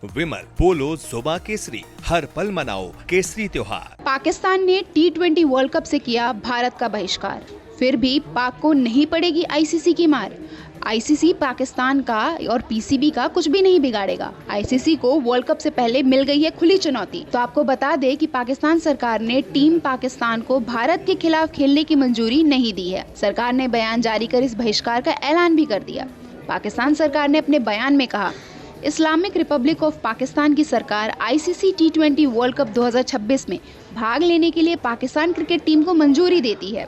विमल, पोलो, जोबा केसरी, हर पल मनाओ केसरी त्योहार। पाकिस्तान ने T20 वर्ल्ड कप से किया भारत का बहिष्कार, फिर भी पाक को नहीं पड़ेगी आईसीसी की मार। आईसीसी पाकिस्तान का और पीसीबी का कुछ भी नहीं बिगाड़ेगा। आईसीसी को वर्ल्ड कप से पहले मिल गई है खुली चुनौती। तो आपको बता दें कि पाकिस्तान सरकार ने टीम पाकिस्तान को भारत के खिलाफ खेलने की मंजूरी नहीं दी है। सरकार ने बयान जारी कर इस बहिष्कार का ऐलान भी कर दिया। पाकिस्तान सरकार ने अपने बयान में कहा, इस्लामिक रिपब्लिक ऑफ पाकिस्तान की सरकार आईसीसी T20 वर्ल्ड कप 2026 में भाग लेने के लिए पाकिस्तान क्रिकेट टीम को मंजूरी देती है।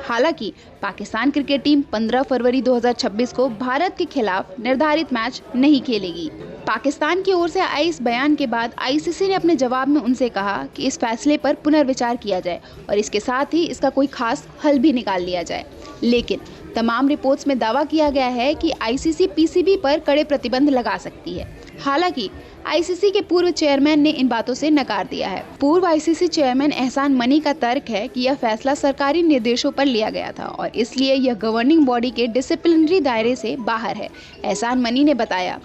हालांकि पाकिस्तान क्रिकेट टीम 15 फरवरी 2026 को भारत के खिलाफ निर्धारित मैच नहीं खेलेगी। पाकिस्तान की ओर से आए इस बयान के बाद आईसीसी ने अपने जवाब में उनसे कहा कि इस फैसले पर पुनर्विचार किया जाए और इसके साथ ही इसका कोई खास हल भी निकाल लिया जाए। लेकिन तमाम रिपोर्ट्स में दावा किया गया है कि आईसीसी पीसीबी पर कड़े प्रतिबंध लगा सकती है। हालांकि आईसीसी के पूर्व चेयरमैन ने इन बातों से नकार दिया है। पूर्व आईसीसी चेयरमैन एहसान मनी का तर्क है कि यह फैसला सरकारी निर्देशों पर लिया गया था और इसलिए यह गवर्निंग बॉडी के डिसिप्लिनरी दायरे से बाहर है। एहसान मनी ने बताया,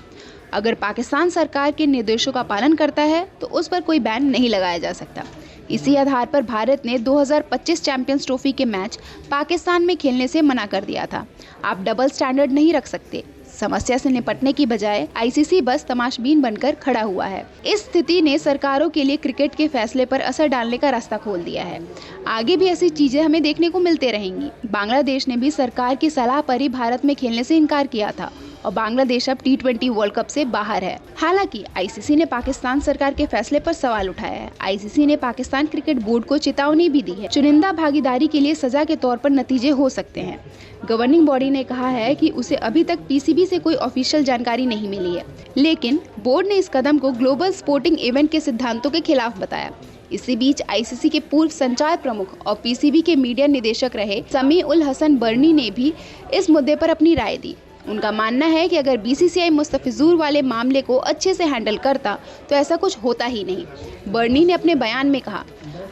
अगर पाकिस्तान सरकार के निर्देशों का पालन करता है तो उस पर कोई बैन नहीं लगाया जा सकता। इसी आधार पर भारत ने 2025 चैंपियंस ट्रॉफी के मैच पाकिस्तान में खेलने से मना कर दिया था। आप डबल स्टैंडर्ड नहीं रख सकते। समस्या से निपटने की बजाय आईसीसी बस तमाशबीन बनकर खड़ा हुआ है। इस स्थिति ने सरकारों के लिए क्रिकेट के फैसले पर असर डालने का रास्ता खोल दिया है। आगे भी ऐसी चीजें हमें देखने को मिलते रहेंगी। बांग्लादेश ने भी सरकार की सलाह पर ही भारत में खेलने से इनकार किया था और बांग्लादेश अब T20 वर्ल्ड कप से बाहर है। हालांकि आईसीसी ने पाकिस्तान सरकार के फैसले पर सवाल उठाया है। आईसीसी ने पाकिस्तान क्रिकेट बोर्ड को चेतावनी भी दी है। चुनिंदा भागीदारी के लिए सजा के तौर पर नतीजे हो सकते हैं। गवर्निंग बॉडी ने कहा है कि उसे अभी तक पीसीबी से कोई ऑफिशियल जानकारी नहीं मिली है, लेकिन बोर्ड ने इस कदम को ग्लोबल स्पोर्टिंग इवेंट के सिद्धांतों के खिलाफ बताया। इसी बीच आईसीसी के पूर्व संचार प्रमुख और पीसीबी के मीडिया निदेशक रहे समी उल हसन बर्नी ने भी इस मुद्दे पर अपनी राय दी। उनका मानना है कि अगर बीसीसीआई मुस्तफिजुर वाले मामले को अच्छे से हैंडल करता तो ऐसा कुछ होता ही नहीं। बर्नी ने अपने बयान में कहा,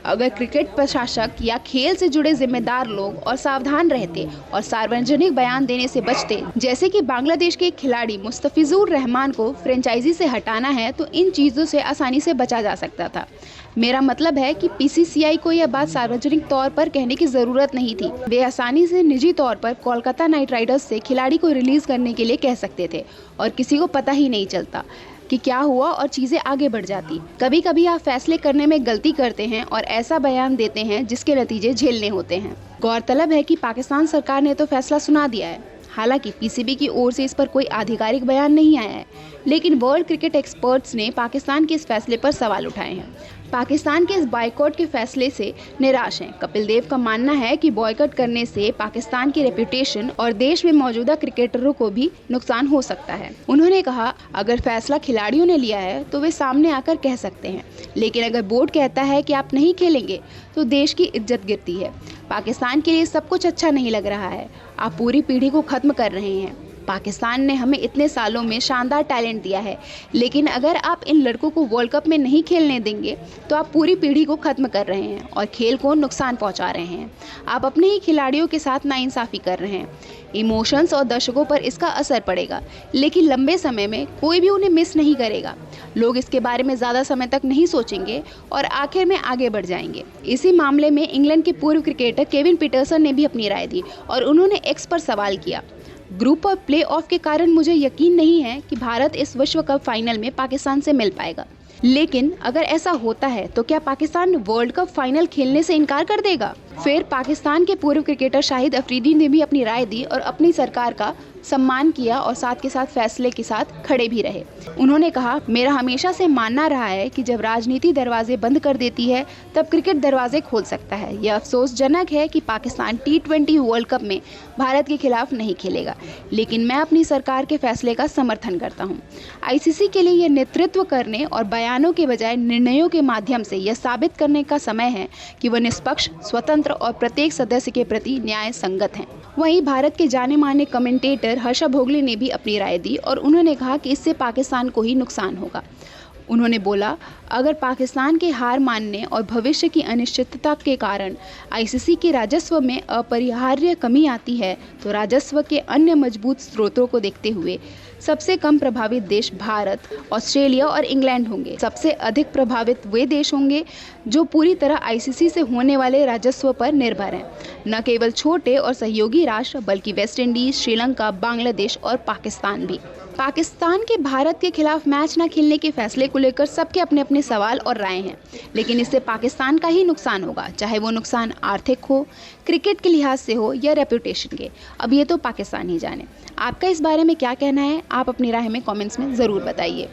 अगर क्रिकेट प्रशासक या खेल से जुड़े जिम्मेदार लोग और सावधान रहते और सार्वजनिक बयान देने से बचते, जैसे कि बांग्लादेश के खिलाड़ी मुस्तफिजुर रहमान को फ्रेंचाइजी से हटाना है, तो इन चीज़ों से आसानी से बचा जा सकता था। मेरा मतलब है कि पीसीसीआई को यह बात सार्वजनिक तौर पर कहने की जरूरत नहीं थी। वे आसानी से निजी तौर पर कोलकाता नाइट राइडर्स से खिलाड़ी को रिलीज करने के लिए कह सकते थे और किसी को पता ही नहीं चलता कि क्या हुआ और चीजें आगे बढ़ जाती। कभी कभी आप फैसले करने में गलती करते हैं और ऐसा बयान देते हैं जिसके नतीजे झेलने होते हैं। गौरतलब है कि पाकिस्तान सरकार ने तो फैसला सुना दिया है। हालांकि पीसीबी की ओर से इस पर कोई आधिकारिक बयान नहीं आया है, लेकिन वर्ल्ड क्रिकेट एक्सपर्ट्स ने पाकिस्तान के इस फैसले पर सवाल उठाए हैं। पाकिस्तान के इस बायकॉट के फैसले से निराश हैं। कपिल देव का मानना है कि बॉयकॉट करने से पाकिस्तान की रेपुटेशन और देश में मौजूदा क्रिकेटरों को भी नुकसान हो सकता है। उन्होंने कहा, अगर फैसला खिलाड़ियों ने लिया है तो वे सामने आकर कह सकते हैं, लेकिन अगर बोर्ड कहता है कि आप नहीं खेलेंगे तो देश की इज्जत गिरती है। पाकिस्तान के लिए सब कुछ अच्छा नहीं लग रहा है। आप पूरी पीढ़ी को खत्म कर रहे हैं। पाकिस्तान ने हमें इतने सालों में शानदार टैलेंट दिया है, लेकिन अगर आप इन लड़कों को वर्ल्ड कप में नहीं खेलने देंगे तो आप पूरी पीढ़ी को खत्म कर रहे हैं और खेल को नुकसान पहुंचा रहे हैं। आप अपने ही खिलाड़ियों के साथ नाइंसाफी कर रहे हैं। इमोशंस और दर्शकों पर इसका असर पड़ेगा, लेकिन लंबे समय में कोई भी उन्हें मिस नहीं करेगा। लोग इसके बारे में ज़्यादा समय तक नहीं सोचेंगे और आखिर में आगे बढ़ जाएंगे। इसी मामले में इंग्लैंड के पूर्व क्रिकेटर केविन पीटरसन ने भी अपनी राय दी और उन्होंने एक्स पर सवाल किया, ग्रुप और प्ले ऑफ के कारण मुझे यकीन नहीं है कि भारत इस विश्व कप फाइनल में पाकिस्तान से मिल पाएगा, लेकिन अगर ऐसा होता है तो क्या पाकिस्तान वर्ल्ड कप फाइनल खेलने से इनकार कर देगा? फिर पाकिस्तान के पूर्व क्रिकेटर शाहिद अफरीदी ने भी अपनी राय दी और अपनी सरकार का सम्मान किया और साथ के साथ फैसले के साथ खड़े भी रहे। उन्होंने कहा, मेरा हमेशा से मानना रहा है कि जब राजनीति दरवाजे बंद कर देती है तब क्रिकेट दरवाजे खोल सकता है। यह अफसोसजनक है कि पाकिस्तान T20 वर्ल्ड कप में भारत के खिलाफ नहीं खेलेगा, लेकिन मैं अपनी सरकार के फैसले का समर्थन करता हूँ। आईसीसी के लिए यह नेतृत्व करने और बयानों के बजाय निर्णयों के माध्यम से यह साबित करने का समय है कि वह निष्पक्ष, स्वतंत्र और प्रत्येक सदस्य के प्रति न्याय संगत हैं। वहीं भारत के जाने माने कमेंटेटर हर्षा भोगले ने भी अपनी राय दी और उन्होंने कहा कि इससे पाकिस्तान को ही नुकसान होगा। उन्होंने बोला, अगर पाकिस्तान के हार मानने और भविष्य की अनिश्चितता के कारण आईसीसी के राजस्व में अपरिहार्य कमी आती है तो राजस्व के अन्य मजबूत स्रोतों को देखते हुए सबसे कम प्रभावित देश भारत, ऑस्ट्रेलिया और इंग्लैंड होंगे। सबसे अधिक प्रभावित वे देश होंगे जो पूरी तरह आईसीसी से होने वाले राजस्व पर निर्भर हैं। न केवल छोटे और सहयोगी राष्ट्र बल्कि वेस्ट इंडीज, श्रीलंका, बांग्लादेश और पाकिस्तान भी। पाकिस्तान के भारत के खिलाफ मैच न खेलने के फैसले को लेकर सबके अपने अपने सवाल और राय हैं, लेकिन इससे पाकिस्तान का ही नुकसान होगा, चाहे वो नुकसान आर्थिक हो, क्रिकेट के लिहाज से हो या रेपुटेशन के। अब ये तो पाकिस्तान ही जाने। आपका इस बारे में क्या कहना है? आप अपनी राय हमें कमेंट्स में ज़रूर बताइए।